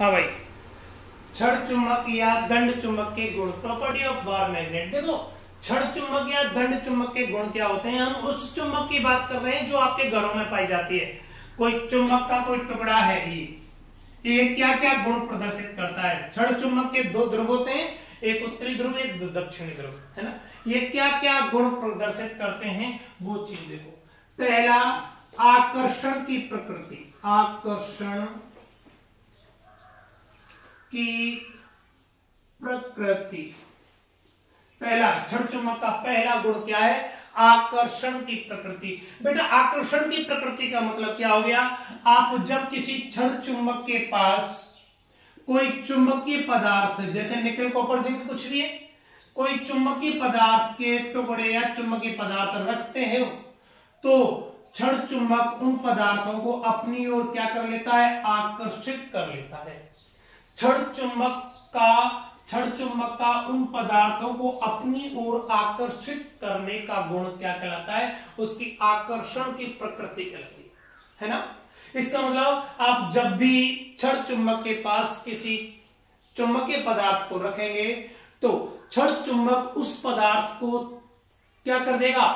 हाँ भाई, छड़ चुंबक या दंड चुंबक के गुण, प्रॉपर्टी ऑफ बार मैग्नेट। देखो छड़ चुंबक या दंड चुंबक के गुण क्या होते हैं, हम उस चुंबक की बात कर रहे हैं जो आपके घरों में पाई जाती है। कोई चुंबक का कोई टुकड़ा है, ये क्या क्या गुण प्रदर्शित करता है। छड़ चुंबक के दो ध्रुव होते हैं, एक उत्तरी ध्रुव एक दक्षिणी ध्रुव, है ना। ये क्या क्या गुण प्रदर्शित करते हैं वो चीज देखो। पहला, आकर्षण की प्रकृति, आकर्षण की प्रकृति। पहला छड़ चुंबक का पहला गुण क्या है, आकर्षण की प्रकृति। बेटा आकर्षण की प्रकृति का मतलब क्या हो गया, आप जब किसी छड़ चुंबक के पास कोई चुंबकीय पदार्थ जैसे निकल कॉपर जिंक कुछ भी है, कोई चुंबकीय पदार्थ के टुकड़े या चुंबकीय पदार्थ रखते हैं तो छड़ चुंबक उन पदार्थों को अपनी ओर क्या कर लेता है, आकर्षित कर लेता है। छड़ चुंबक का उन पदार्थों को अपनी ओर आकर्षित करने का गुण क्या कहलाता है, उसकी आकर्षण की प्रकृति कहलाती है ना। इसका मतलब आप जब भी छड़ चुंबक के पास किसी चुंबकीय पदार्थ को रखेंगे तो छड़ चुंबक उस पदार्थ को क्या कर देगा,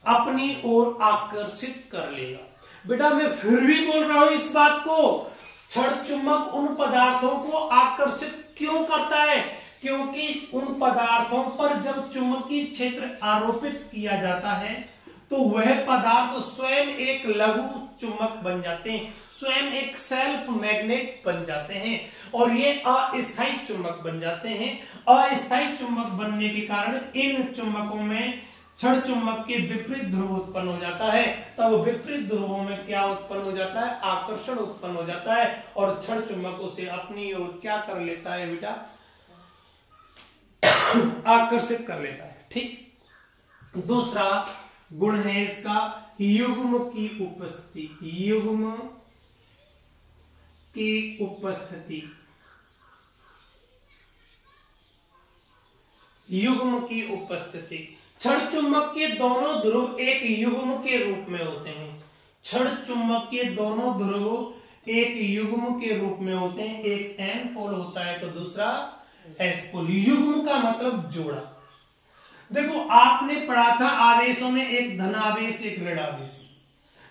अपनी ओर आकर्षित कर लेगा। बेटा मैं फिर भी बोल रहा हूं इस बात को, छड़ चुंबक उन पदार्थों को आकर्षित क्यों करता है, क्योंकि उन पदार्थों पर जब चुंबकीय क्षेत्र आरोपित किया जाता है तो वह पदार्थ स्वयं एक लघु चुंबक बन जाते हैं, स्वयं एक सेल्फ मैग्नेट बन जाते हैं और ये अस्थायी चुंबक बन जाते हैं। अस्थायी चुंबक बनने के कारण इन चुंबकों में छड़ चुंबक के विपरीत ध्रुव उत्पन्न हो जाता है। तब विपरीत ध्रुवों में क्या उत्पन्न हो जाता है, आकर्षण उत्पन्न हो जाता है और छड़ चुंबक उसे अपनी ओर क्या कर लेता है बेटा, आकर्षित कर लेता है। ठीक। दूसरा गुण है इसका युग्म की उपस्थिति, युग्म की उपस्थिति, युग्म की उपस्थिति। छड़ चुंबक के दोनों ध्रुव एक युग्म के रूप में होते हैं, छड़ चुंबक के दोनों ध्रुव एक युग्म के रूप में होते हैं, एक एन पोल होता है तो दूसरा एस पोल। युग्म का मतलब जोड़ा। देखो आपने पढ़ा था आवेशों में एक धनावेश एक ऋणावेश,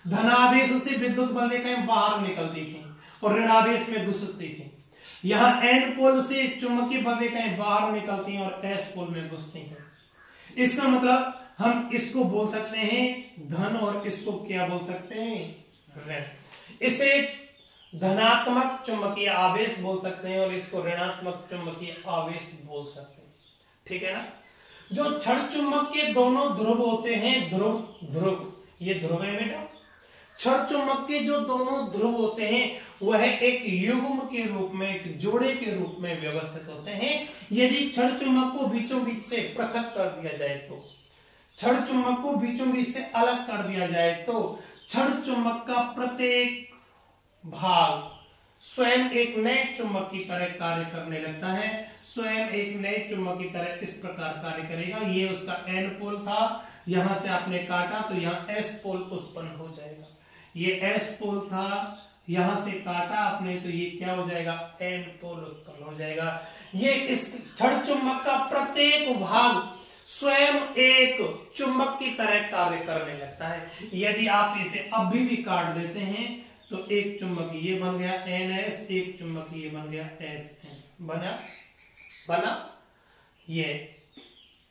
धनावेश से विद्युत बल्लें बाहर निकलती थी और ऋणावेश में घुसती थी। यहां एन पोल से चुंबकीय बल्लें बाहर निकलती हैं और एस पोल में घुसती हैं। इसका मतलब हम इसको बोल सकते हैं धन और इसको क्या बोल सकते हैं, ऋण। इसे धनात्मक चुंबकीय आवेश बोल सकते हैं और इसको ऋणात्मक चुंबकीय आवेश बोल सकते हैं। ठीक है ना। जो छड़ चुंबक के दोनों ध्रुव होते हैं, ध्रुव ये ध्रुव है बेटा। छड़ चुंबक के जो दोनों ध्रुव होते हैं वह एक युग्म के रूप में, एक जोड़े के रूप में व्यवस्थित होते हैं। यदि छड़ चुंबक को बीचों बीच से पृथक कर दिया जाए तो, छड़ चुंबक को बीचों बीच से अलग कर दिया जाए तो छड़ चुंबक का प्रत्येक भाग स्वयं एक नए चुंबक की तरह कार्य करने लगता है, स्वयं एक नए चुंबक की तरह इस प्रकार कार्य करेगा। ये उसका एन पोल था, यहां से आपने काटा तो यहां एस पोल उत्पन्न हो जाएगा। ये एस पोल था, यहां से काटा आपने तो ये क्या हो जाएगा, एन पोल उत्पन्न हो जाएगा। ये इस छड़ चुंबक का प्रत्येक भाग स्वयं एक चुंबक की तरह कार्य करने लगता है। यदि आप इसे अभी भी काट देते हैं तो एक चुंबक ये बन गया एन एस, एक चुंबक ये बन गया एस एन। बना ये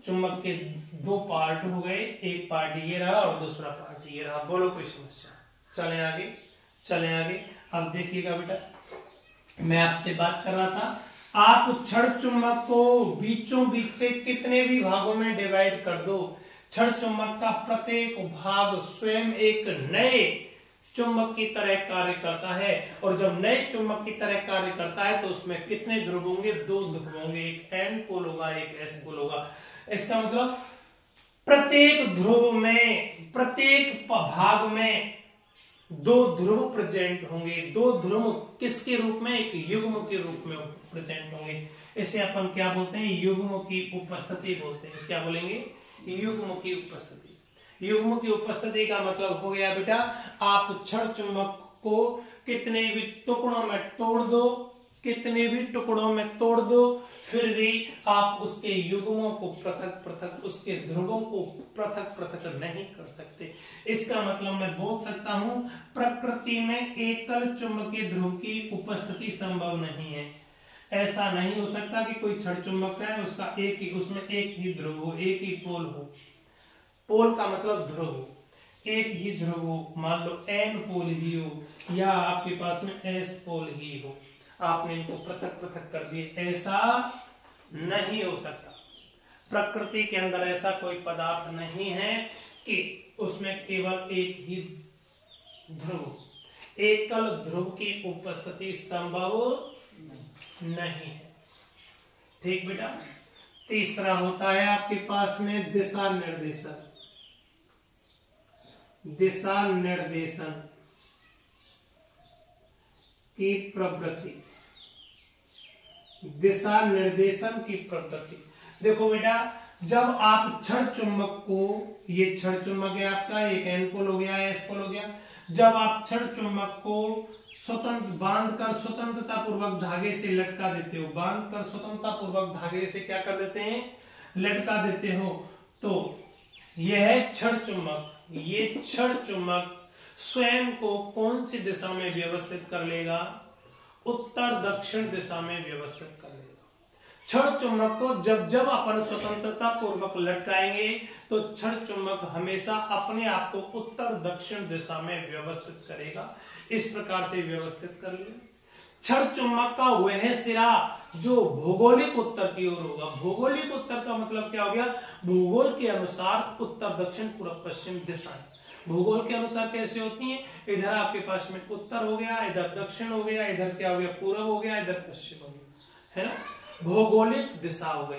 चुंबक के दो पार्ट हो गए, एक पार्ट ये रहा और दूसरा पार्ट ये रहा। बोलो कोई समस्या? चले आगे। अब देखिएगा बेटा, मैं आपसे बात कर रहा था, आप छड़ चुंबक को बीचों बीच से कितने भी भागों में डिवाइड कर दो, छड़ चुंबक का प्रत्येक भाग स्वयं एक नए चुंबक की तरह कार्य करता है। और जब नए चुंबक की तरह कार्य करता है तो उसमें कितने ध्रुव होंगे, दो ध्रुव होंगे, एक एन पोल होगा एक एस पोल होगा। इसका मतलब प्रत्येक ध्रुव में, प्रत्येक भाग में दो ध्रुव प्रेजेंट होंगे। दो ध्रुव किसके रूप में, एक युग्म के रूप में प्रेजेंट होंगे। इसे अपन क्या बोलते हैं, युग्म की उपस्थिति बोलते हैं। क्या बोलेंगे, युग्म की उपस्थिति। युग्म की उपस्थिति का मतलब हो गया बेटा, आप छड़ चुंबक को कितने भी टुकड़ों में तोड़ दो, कितने भी टुकड़ों में तोड़ दो फिर भी आप उसके युग्मों को पृथक पृथक, उसके ध्रुवों को पृथक पृथक नहीं कर सकते। इसका मतलब मैं बोल सकता हूं प्रकृति में एकल चुंबकीय ध्रुव की उपस्थिति संभव नहीं है। ऐसा नहीं हो सकता कि कोई छड़ चुंबक है उसका उसमें एक ही ध्रुव हो, एक ही पोल हो। पोल का मतलब ध्रुव, एक ही ध्रुव हो, मान लो n पोल ही हो या आपके पास में s पोल ही हो, आपने इनको पृथक पृथक कर दिए, ऐसा नहीं हो सकता। प्रकृति के अंदर ऐसा कोई पदार्थ नहीं है कि उसमें केवल एक ही ध्रुव, एकल ध्रुव की उपस्थिति संभव नहीं है। ठीक बेटा। तीसरा होता है आपके पास में दिशा निर्देशन। दिशा निर्देशन की प्रवृत्ति, दिशा निर्देशन की प्रवृत्ति। देखो बेटा, जब आप छड़ चुंबक को, ये छड़ चुंबक है आपका, एक एन पोल हो गया, एस पोल हो गया, जब आप छड़ चुंबक को स्वतंत्र बांधकर स्वतंत्रता पूर्वक धागे से लटका देते हो, बांधकर स्वतंत्रता पूर्वक धागे से क्या कर देते हैं, लटका देते हो, तो यह है छड़ चुंबक। ये छड़ चुंबक स्वयं को कौन सी दिशा में व्यवस्थित कर लेगा, उत्तर दक्षिण दिशा में व्यवस्थित कर लेगा। छड़ चुंबक को जब जब अपन स्वतंत्रता पूर्वक लटकाएंगे तो छड़ चुंबक हमेशा अपने आप को उत्तर दक्षिण दिशा में व्यवस्थित करेगा। इस प्रकार से व्यवस्थित कर ले। छड़ चुंबक का वह सिरा जो भौगोलिक उत्तर की ओर होगा। भौगोलिक उत्तर का मतलब क्या हो गया, भूगोल के अनुसार उत्तर दक्षिण पूर्व पश्चिम दिशाएं भूगोल के अनुसार कैसे होती हैं। इधर आपके पास में उत्तर हो गया, इधर दक्षिण हो गया, इधर क्या हो गया, पूर्व हो गया, इधर पश्चिम हो गया, है ना, भौगोलिक दिशा हो गई।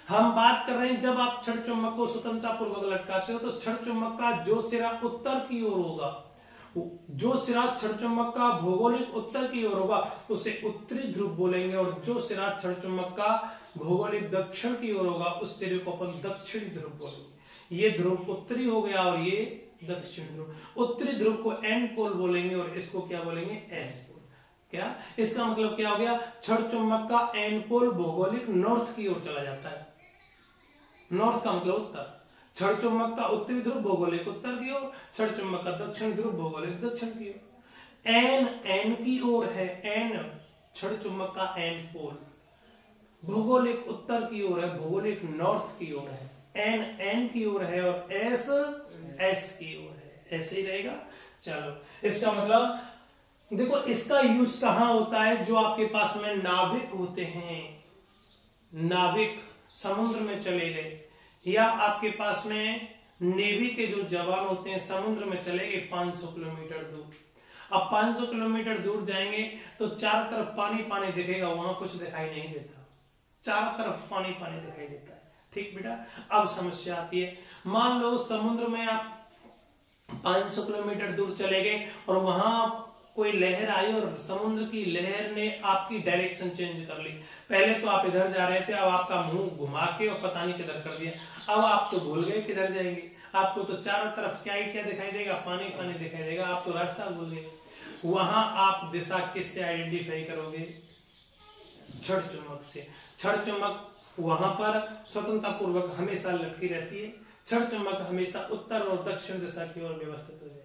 हम बात कर रहे हैं जब आप छड़ चुंबक को स्वतंत्रता पूर्वक लटकाते हो तो छड़ चुंबक का जो सिरा उत्तर की ओर होगा, जो सिरा छड़ चुंबक का भौगोलिक उत्तर की ओर होगा उसे उत्तरी ध्रुव बोलेंगे, और जो सिरा छड़ चुंबक का भौगोलिक दक्षिण की ओर होगा उस सिरे को अपन दक्षिणी ध्रुव बोलेंगे। ये ध्रुव उत्तरी हो गया और ये दक्षिण ध्रुव। उत्तरी ध्रुव को एन पोल बोलेंगे और इसको क्या बोलेंगे, एस पोल। क्या इसका मतलब क्या हो गया, छड़ चुंबक का एन पोल भौगोलिक नॉर्थ की ओर चला जाता है। नॉर्थ का मतलब उत्तर। छड़ चुंबक का उत्तरी ध्रुव भौगोलिक उत्तर की ओर, छड़ चुंबक का दक्षिण ध्रुव भौगोलिक दक्षिण की ओर। एन की ओर है, एन छड़ चुंबक का एन पोल भौगोलिक उत्तर की ओर है, भौगोलिक नॉर्थ की ओर है। एन की ओर है और एस की ओर है, ऐसे ही रहेगा। चलो, इसका मतलब देखो इसका यूज कहां होता है, जो आपके पास में नाविक होते हैं, नाविक समुद्र में चले गए, या आपके पास में नेवी के जो जवान होते हैं समुद्र में चले गए 500 किलोमीटर दूर। अब 500 किलोमीटर दूर जाएंगे तो चारों तरफ पानी पानी दिखेगा, वहां कुछ दिखाई नहीं देता, चारों तरफ पानी पानी दिखाई देता है। ठीक बेटा। अब समस्या आती है, मान लो समुद्र में आप 500 किलोमीटर दूर चले गए और वहां कोई लहर आई और समुद्र की लहर ने आपकी डायरेक्शन चेंज कर ली। पहले तो आप इधर जा रहे थे, अब आपका मुंह घुमा के और पता नहीं किधर कर दिया। अब आप तो भूल गए किधर जाएंगे, आपको तो चारों तरफ क्या ही क्या दिखाई देगा, पानी पानी दिखाई देगा, आप तो रास्ता भूल गए। वहां आप दिशा किससे आइडेंटिफाई करोगे, छड़ चुंबक से। छड़ चुंबक वहां पर स्वतंत्रता पूर्वक हमेशा लटकी रहती है। छड़ चुंबक हमेशा उत्तर और दक्षिण दिशा की ओर व्यवस्थित हो जाएगी।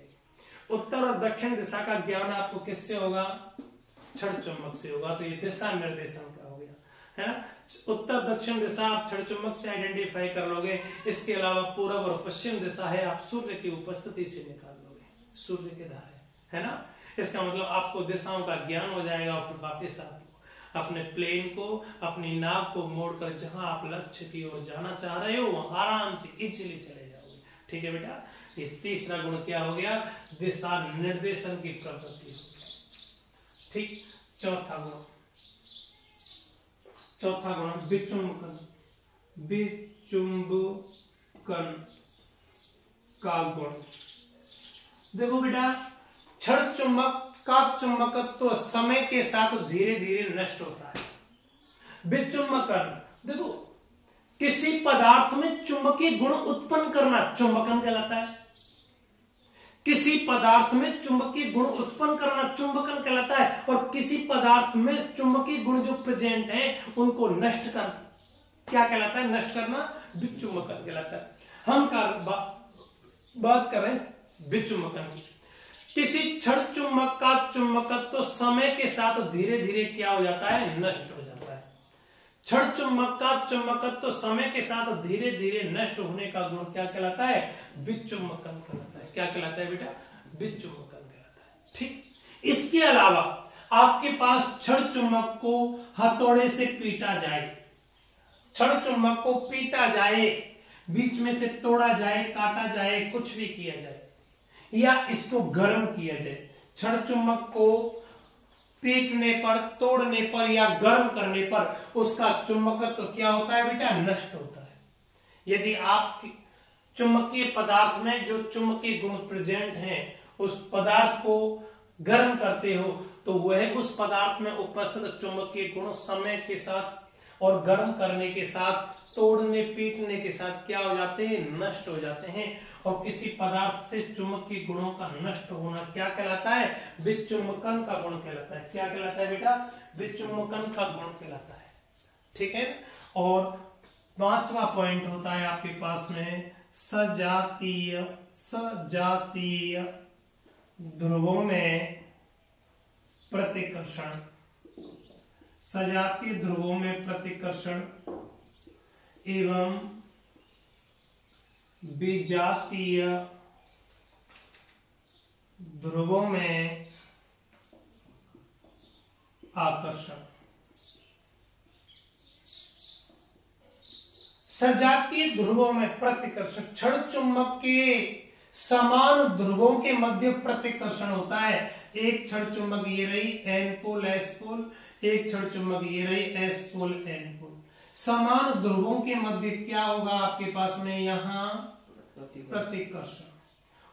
उत्तर और दक्षिण दिशा का ज्ञान आपको किससे होगा, छड़ चुंबक से होगा। तो ये दिशा निर्देशन का हो गया, है ना। उत्तर दक्षिण दिशा आप छड़ चुंबक से आइडेंटिफाई कर लोगे। इसके अलावा पूर्व और पश्चिम दिशा है, आप सूर्य की उपस्थिति से निकाल लोगे, सूर्य के धारे, है ना। इसका मतलब आपको दिशाओं का ज्ञान हो जाएगा और फिर वापिस आप अपने प्लेन को, अपनी नाव को मोड़कर जहां आप लक्ष्य की ओर जाना चाह रहे हो वहां आराम से इजीली चले जाओगे। ठीक है बेटा। ये तीसरा गुण क्या हो गया, दिशा निर्देशन की प्रवृत्ति हो गया। ठीक। चौथा गुण विचुंबकन। विचुंबकन का गुण। देखो बेटा, छड़ चुंबक का चुंबकत्व समय के साथ धीरे धीरे नष्ट होता है। विचुंबकन, देखो किसी पदार्थ में चुंबकीय गुण उत्पन्न करना चुंबकन कहलाता है। किसी पदार्थ में चुंबकीय गुण उत्पन्न करना चुंबकन कहलाता है, और किसी पदार्थ में चुंबकीय गुण जो प्रेजेंट है उनको नष्ट कर क्या कहलाता है, नष्ट करना विचुंबकन कहलाता है। हम बात कर रहे हैं विचुंबकन की। किसी क्षण चुंबक का चुंबकत्व तो समय के साथ धीरे धीरे क्या हो जाता है, नष्ट हो जाता है। क्षण चुंबक का चुंबकत्व तो समय के साथ धीरे धीरे नष्ट होने का गुण क्या कहलाता है, विचुंबकन कहलाता है। क्या कहलाता है बेटा, विचुंबकन कहलाता है। ठीक, इसके अलावा आपके पास क्षण चुंबक को हथौड़े से पीटा जाए, क्षण चुंबक को पीटा जाए, बीच में से तोड़ा जाए, काटा जाए, कुछ भी किया जाए, या इसको गर्म किया जाए, क्षण चुंबक को पीटने पर, तोड़ने पर या गर्म करने पर उसका चुंबकत्व तो क्या होता है बेटा, नष्ट होता है। यदि आप चुंबकीय पदार्थ में जो चुंबकीय गुण प्रेजेंट हैं उस पदार्थ को गर्म करते हो तो वह उस पदार्थ में उपस्थित चुंबकीय गुण समय के साथ और गर्म करने के साथ, तोड़ने पीटने के साथ क्या हो जाते हैं, नष्ट हो जाते हैं। और किसी पदार्थ से चुंबकीय गुणों का नष्ट होना क्या कहलाता है, विचुंबकन का गुण कहलाता है। क्या कहलाता है बेटा, विचुंबकन का गुण कहलाता है। ठीक है। और पांचवा पॉइंट होता है आपके पास में सजातीय ध्रुवों में प्रतिकर्षण। सजातीय ध्रुवों में प्रतिकर्षण एवं विजातीय ध्रुवों में आकर्षण। सजातीय ध्रुवों में प्रतिकर्षण, क्षण चुंबक के समान ध्रुवों के मध्य प्रतिकर्षण होता है। एक क्षण चुंबक ये रही एन पोल एस पोल, एक क्षण चुंबक ये रही एस पोल एन पोल। समान ध्रुवों के मध्य क्या होगा आपके पास में, यहाँ प्रतिकर्षण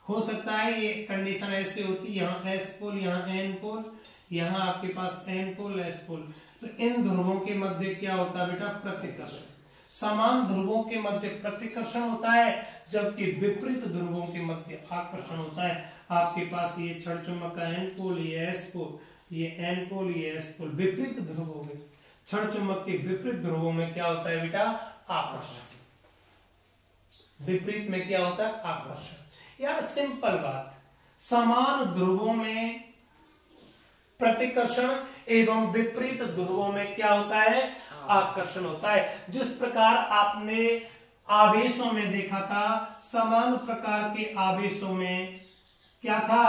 हो सकता है। ये कंडीशन ऐसे होती है, यहाँ एस पोल, यहाँ एन पोल, यहाँ आपके पास एन पोल एस पोल, तो इन ध्रुवों के मध्य क्या होता है बेटा, प्रतिकर्षण। समान ध्रुवों के मध्य प्रतिकर्षण होता है, जबकि विपरीत ध्रुवों के मध्य आकर्षण होता है। आपके पास ये क्षण चुंबक का एन पोल, ये एस पोल, ये एन पोल, ये एस पोल, विपरीत ध्रुवों में, क्षण चुंबक के विपरीत ध्रुवों में क्या होता है बेटा, आकर्षण। विपरीत में क्या होता है, आकर्षण। यार सिंपल बात, समान ध्रुवों में प्रतिकर्षण एवं विपरीत ध्रुवों में क्या होता है, आकर्षण होता है। जिस प्रकार आपने आवेशों में देखा था, समान प्रकार के आवेशों में क्या था,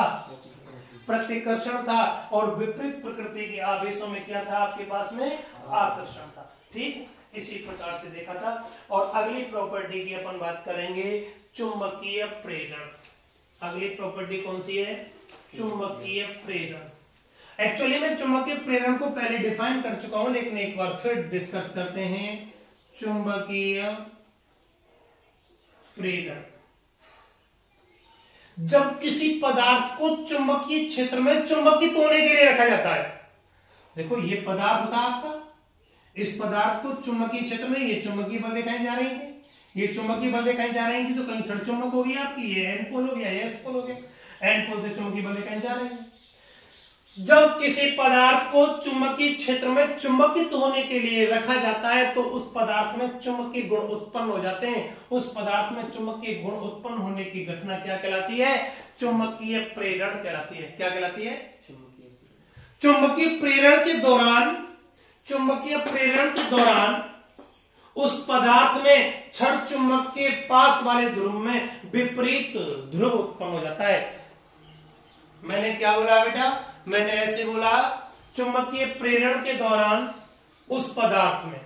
प्रतिकर्षण था, और विपरीत प्रकृति के आवेशों में क्या था आपके पास में, आकर्षण था। ठीक, इसी प्रकार से देखा था। और अगली प्रॉपर्टी की अपन बात करेंगे, चुंबकीय प्रेरण। अगली प्रॉपर्टी कौन सी है, चुंबकीय प्रेरण। एक्चुअली मैं चुंबकीय प्रेरण को पहले डिफाइन कर चुका हूं, लेकिन एक बार फिर डिस्कस करते हैं। चुंबकीय प्रेरण, जब किसी पदार्थ को चुंबकीय क्षेत्र में चुंबकित होने के लिए रखा जाता है। देखो ये पदार्थ था आपका, इस पदार्थ को चुंबकीय क्षेत्र में, ये चुंबकीय बल दिखाई जा रही थी, ये चुंबकीय बल दिखाई जा रही थी, तो कहीं क्षण चुंबक हो गया आपकी, ये एन पोल हो गया, ये एस पोल हो गया। एन पोल से चुंबकीय बल दिखाई जा रही है। जब किसी पदार्थ को चुंबकीय क्षेत्र में चुंबकित होने के लिए रखा जाता है तो उस पदार्थ में चुंबकीय गुण उत्पन्न हो जाते हैं। उस पदार्थ में चुंबकीय गुण उत्पन्न होने की घटना क्या कहलाती है, चुंबकीय प्रेरण कहलाती है। क्या कहलाती है, चुंबकीय प्रेरण के दौरान, चुंबकीय प्रेरण के दौरान उस पदार्थ में क्षण चुंबक के पास वाले ध्रुव में विपरीत ध्रुव उत्पन्न हो जाता है। मैंने क्या बोला बेटा, मैंने ऐसे बोला, चुंबकीय प्रेरण के दौरान उस पदार्थ में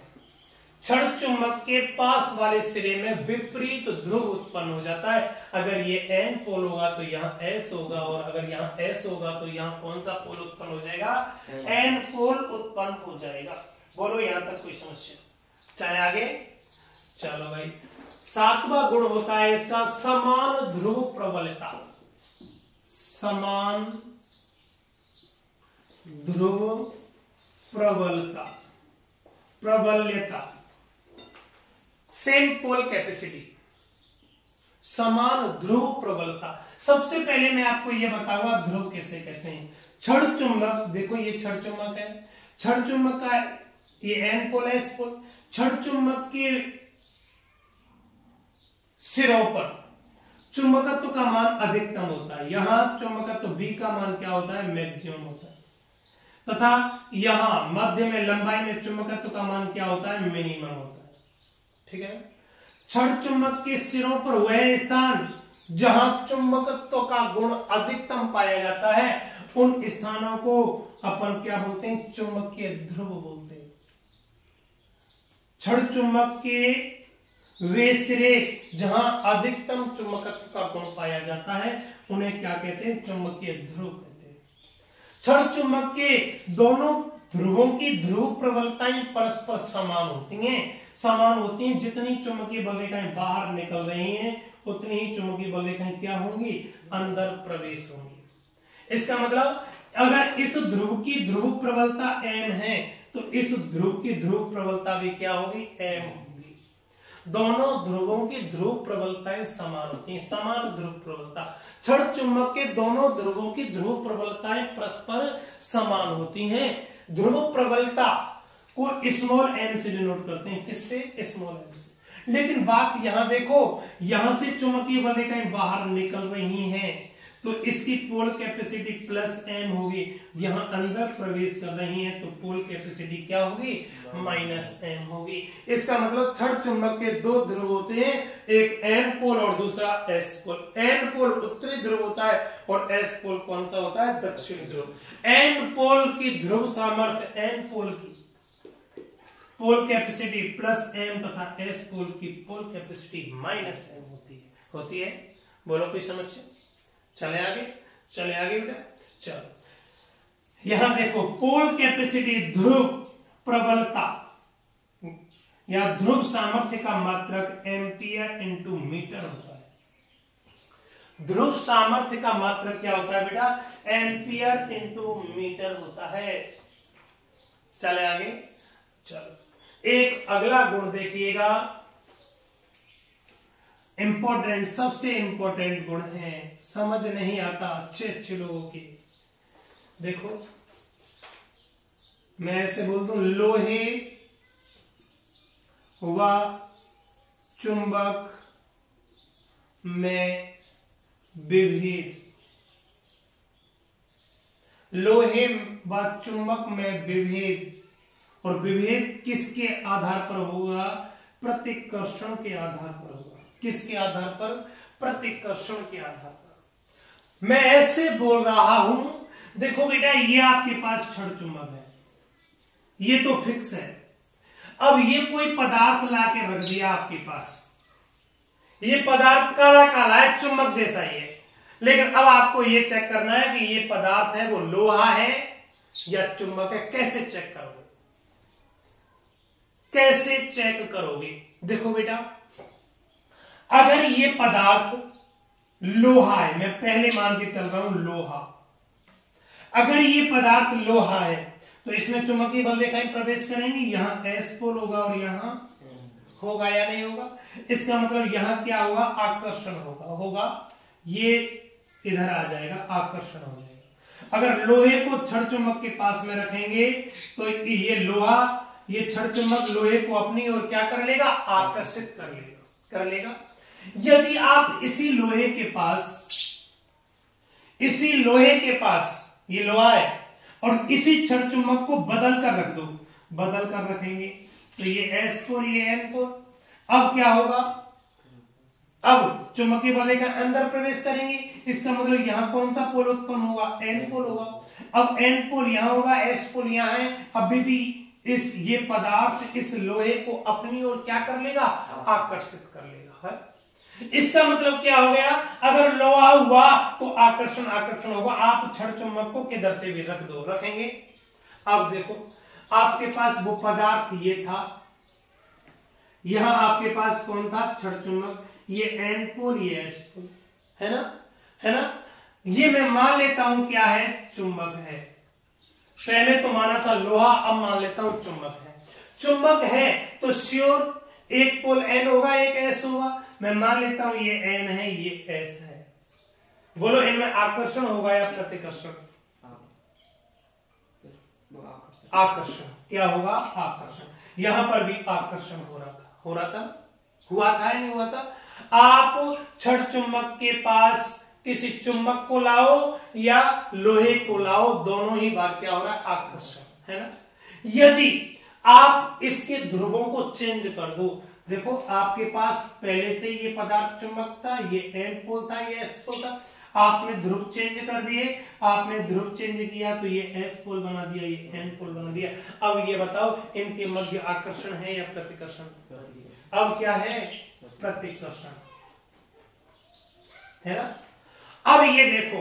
क्षण चुंबक के पास वाले सिरे में विपरीत ध्रुव उत्पन्न हो जाता है। अगर ये एन पोल होगा तो यहाँ एस होगा, और अगर यहाँ एस होगा तो यहाँ कौन सा पोल उत्पन्न हो जाएगा, एन पोल उत्पन्न हो जाएगा। बोलो यहां तक कोई समस्या, चाहे आगे चलो भाई। सातवां गुण होता है इसका समान ध्रुव प्रबलता। समान ध्रुव प्रबलता, प्रबल्यता, सेम पोल कैपेसिटी। समान ध्रुव प्रबलता। सबसे पहले मैं आपको यह बताऊंगा ध्रुव किसे कहते हैं। क्षण चुंबक, देखो ये क्षण चुंबक है, क्षण चुंबक का ये एन पोल एस पोल। क्षण चुंबक के सिरों पर चुंबकत्व का मान अधिकतम होता है, यहां चुंबकत्व बी का मान क्या होता है, मैक्सिमम होता है, तथा यहां मध्य में लंबाई में चुंबकत्व का मान क्या होता है, मिनिमम होता है। ठीक है। क्षण चुंबक के सिरों पर वह स्थान जहां चुंबकत्व का गुण अधिकतम पाया जाता है उन स्थानों को अपन क्या बोलते हैं, चुंबकीय ध्रुव बोलते हैं। क्षण चुंबक के वे सिरे जहां अधिकतम चुंबकत्व का गुण पाया जाता है उन्हें क्या कहते हैं, चुंबकीय ध्रुव कहते हैं। क्षण चुंबक के दोनों ध्रुवों की ध्रुव प्रबलताएं परस्पर समान होती हैं, जितनी चुंबकीय बलरेखाएं बाहर निकल रही हैं उतनी ही चुंबकीय बलरेखाएं क्या होंगी, अंदर प्रवेश होंगी। इसका मतलब अगर इस ध्रुव की ध्रुव प्रबलता m है तो इस ध्रुव की ध्रुव प्रबलता भी क्या होगी, m होगी। दोनों ध्रुवों की ध्रुव प्रबलताएं समान होती हैं, समान ध्रुव प्रबलता। क्षण चुंबक के दोनों ध्रुवों की ध्रुव प्रबलताएं परस्पर समान होती हैं। ध्रुव प्रबलता को स्मॉल m से डिनोट करते हैं, किससे, स्मॉल m से। लेकिन बात यहां देखो, यहां से चुंबकीय बलरेखाएं बाहर निकल रही हैं तो इसकी पोल कैपेसिटी प्लस m होगी, यहां अंदर प्रवेश कर रही है तो पोल कैपेसिटी क्या होगी, माइनस m होगी। इसका मतलब क्षण चुंबक के दो ध्रुव होते हैं, एक n पोल और दूसरा s पोल। n पोल उत्तरी ध्रुव होता है और s पोल कौन सा होता है, दक्षिणी ध्रुव। n पोल की ध्रुव सामर्थ्य, n पोल की पोल कैपेसिटी प्लस m तथा s पोल की पोल कैपेसिटी माइनस m होती है। बोलो कोई समस्या, चले आगे बेटा। चलो यहां देखो, पोल कैपेसिटी ध्रुव प्रबलता या ध्रुव सामर्थ्य का मात्रक एम्पियर इंटू मीटर होता है। ध्रुव सामर्थ्य का मात्रक क्या होता है बेटा, एम्पियर इंटू मीटर होता है। चले आगे। चलो एक अगला गुण देखिएगा, इंपॉर्टेंट, सबसे इंपॉर्टेंट गुण है, समझ नहीं आता अच्छे लोगों के। देखो मैं ऐसे बोल दूं, लोहे व चुंबक में विभेद, लोहे व चुंबक में विभेद, और विभेद किसके आधार पर होगा, प्रतिकर्षण के आधार पर होगा। किसके आधार पर, प्रतिकर्षण के आधार पर। मैं ऐसे बोल रहा हूं, देखो बेटा ये आपके पास क्षण चुंबक है, ये तो फिक्स है। अब ये कोई पदार्थ लाके रख दिया आपके पास, ये पदार्थ काला काला है, चुंबक जैसा ही है, लेकिन अब आपको ये चेक करना है कि ये पदार्थ है वो लोहा है या चुंबक है। कैसे चेक करोगे, कैसे चेक करोगे? देखो बेटा, अगर ये पदार्थ लोहा है, मैं पहले मान के चल रहा हूं लोहा, अगर ये पदार्थ लोहा है तो इसमें चुंबकीय बलरेखाएं प्रवेश करेंगी, यहां एस पोल होगा और यहां होगा या नहीं होगा। इसका मतलब यहां क्या होगा, आकर्षण होगा, ये इधर आ जाएगा, आकर्षण हो जाएगा। अगर लोहे को क्षण चुंबक के पास में रखेंगे तो ये लोहा, ये क्षण चुंबक लोहे को अपनी ओर क्या कर लेगा, आकर्षित कर लेगा। यदि आप इसी लोहे के पास ये लोहा है और इसी क्षण चुंबक को बदल कर रख दो, बदल कर रखेंगे तो ये एस पोल, ये एन पोल, अब क्या होगा, अब चुंबकीय बलरेखा अंदर प्रवेश करेंगे, इसका मतलब यहां कौन सा पोल उत्पन्न होगा, एन पोल होगा। अब एन पोल यहां होगा, एस पोल यहां है, अभी भी ये पदार्थ इस लोहे को अपनी ओर क्या कर लेगा, आकर्षित कर लेगा, है? इसका मतलब क्या हो गया, अगर लोहा हुआ तो आकर्षण होगा। आप क्षण चुंबक को किधर से भी रख दो, रखेंगे। अब देखो आपके पास वो पदार्थ ये था, यहां आपके पास कौन था, क्षण चुंबक, ये एन पोल, ये एस पोल, है ना। ये मैं मान लेता हूं क्या है, चुंबक है। पहले तो माना था लोहा, अब मान लेता हूं चुंबक है। चुंबक है तो श्योर एक पोल एन होगा, एक एस होगा, मैं मान लेता हूं ये N है, ये S है। बोलो इनमें आकर्षण होगा या प्रतिकर्षण? आकर्षण। क्या होगा? आकर्षण। यहां पर भी आकर्षण हो रहा था हुआ था या नहीं हुआ था? आप छड़ चुंबक के पास किसी चुंबक को लाओ या लोहे को लाओ, दोनों ही बार क्या हो रहा है? आकर्षण, है ना। यदि आप इसके ध्रुवों को चेंज कर दो, देखो आपके पास पहले से ये पदार्थ चुंबक था, ये N पोल था, ये S पोल था, आपने ध्रुव चेंज कर दिए, आपने ध्रुव चेंज किया तो ये S पोल बना दिया, ये N पोल बना दिया। अब ये बताओ इनके मध्य आकर्षण है या प्रतिकर्षण? अब क्या है? प्रतिकर्षण, है ना। अब ये देखो,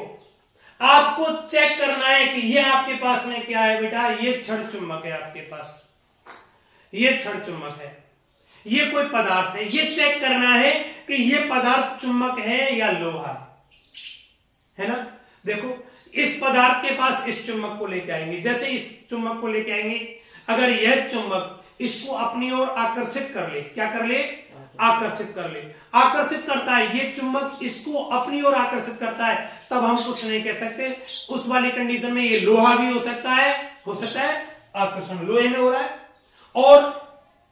आपको चेक करना है कि ये आपके पास में क्या है बेटा? ये छड़ चुंबक है आपके पास, ये छड़ चुंबक है, ये कोई पदार्थ है। ये चेक करना है कि ये पदार्थ चुंबक है या लोहा, है ना। देखो इस पदार्थ के पास इस चुंबक को लेके आएंगे, जैसे इस चुंबक को लेके आएंगे, अगर यह चुंबक इसको अपनी ओर आकर्षित कर ले, क्या कर ले? आकर्षित कर ले। आकर्षित करता है, ये चुंबक इसको अपनी ओर आकर्षित करता है, तब हम कुछ नहीं कह सकते। उस वाली कंडीशन में ये लोहा भी हो सकता है आकर्षण लोहे में हो रहा है, और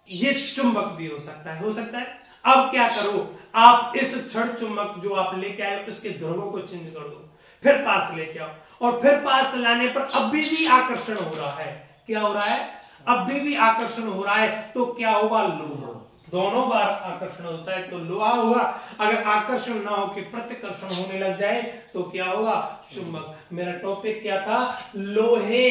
ये चुंबक भी हो सकता है। अब क्या करो, आप इस छड़ चुंबक जो आप लेके आए उसके ध्रुवों को चेंज कर दो, फिर पास लेके आओ, और फिर पास लाने पर अभी भी आकर्षण हो रहा है। क्या हो रहा है? अभी भी आकर्षण हो रहा है, तो क्या होगा? लोहा। दोनों बार आकर्षण होता है तो लोहा होगा। अगर आकर्षण ना हो कि प्रतिकर्षण होने लग जाए तो क्या होगा? चुंबक। मेरा टॉपिक क्या था? लोहे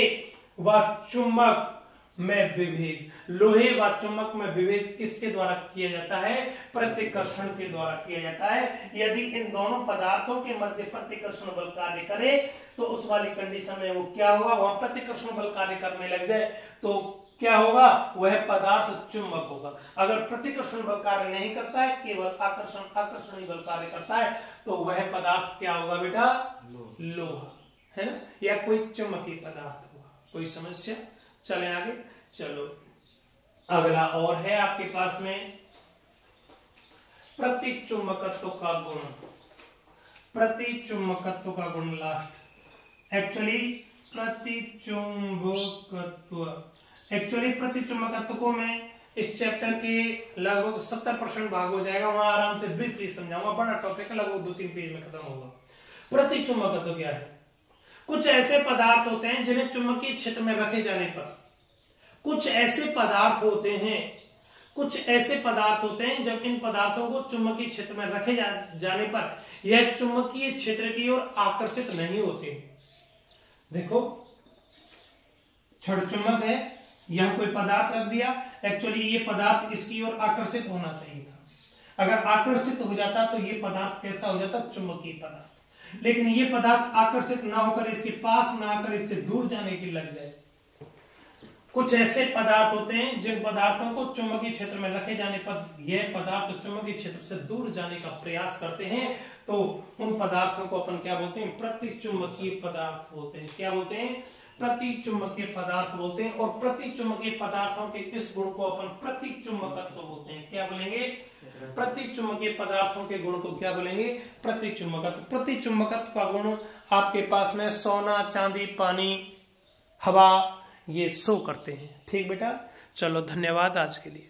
व चुंबक में विभेद। लोहे व चुंबक में विभेद किसके द्वारा किया जाता है? प्रतिकर्षण के द्वारा किया जाता है। यदि इन दोनों पदार्थों के मध्य प्रतिकर्षण बल कार्य करे तो उस वाली कंडीशन में वो क्या होगा? वहां प्रतिकर्षण बल कार्य करने लग जाए तो क्या होगा? वह पदार्थ चुंबक होगा। अगर प्रतिकर्षण बल कार्य नहीं करता है, केवल आकर्षण बल कार्य करता है, तो वह पदार्थ क्या होगा बेटा? लोहा, है ना, या कोई चुंबकीय पदार्थ होगा। कोई समस्या? चले आगे। चलो अगला और है आपके पास में प्रतिचुंबकत्व का गुण। प्रतिचुंबकत्व का गुण लास्ट। एक्चुअली प्रतिचुंबकत्व को मैं इस चैप्टर के लगभग 70% भाग हो जाएगा, वहां आराम से ब्रीफली समझाऊंगा। बड़ा टॉपिक है, लगभग 2-3 पेज में खत्म होगा। प्रतिचुंबकत्व क्या है? कुछ ऐसे पदार्थ होते हैं जिन्हें चुंबकीय क्षेत्र में रखे जाने पर, कुछ ऐसे पदार्थ होते हैं जब इन पदार्थों को चुंबकीय क्षेत्र में रखे जाने पर यह चुंबकीय क्षेत्र की ओर आकर्षित नहीं होते। देखो छड़ चुंबक है, यहां कोई पदार्थ रख दिया, एक्चुअली ये पदार्थ इसकी ओर आकर्षित होना चाहिए था। अगर आकर्षित हो जाता तो ये पदार्थ कैसा हो जाता? चुंबकीय पदार्थ। लेकिन ये पदार्थ आकर्षित ना होकर इसके पास ना आकर इससे दूर जाने की लग जाए। कुछ ऐसे पदार्थ होते हैं जिन पदार्थों को चुंबकीय क्षेत्र में रखे जाने पर यह पदार्थ चुंबकीय क्षेत्र से दूर जाने का प्रयास करते हैं, तो उन पदार्थों को अपन क्या बोलते हैं? प्रतिचुंबकीय पदार्थ बोलते हैं। क्या बोलते हैं? प्रतिचुंबकीय पदार्थ बोलते हैं। और प्रतिचुंबकीय पदार्थों के इस गुण को अपन प्रतिचुंबकत्व बोलते हैं। क्या बोलेंगे? प्रतिचुंबकीय पदार्थों के गुण को क्या बोलेंगे? प्रतिचुंबकत्व। प्रतिचुंबकत्व का गुण आपके पास में सोना, चांदी, पानी, हवा ये शो करते हैं। ठीक बेटा, चलो धन्यवाद आज के लिए।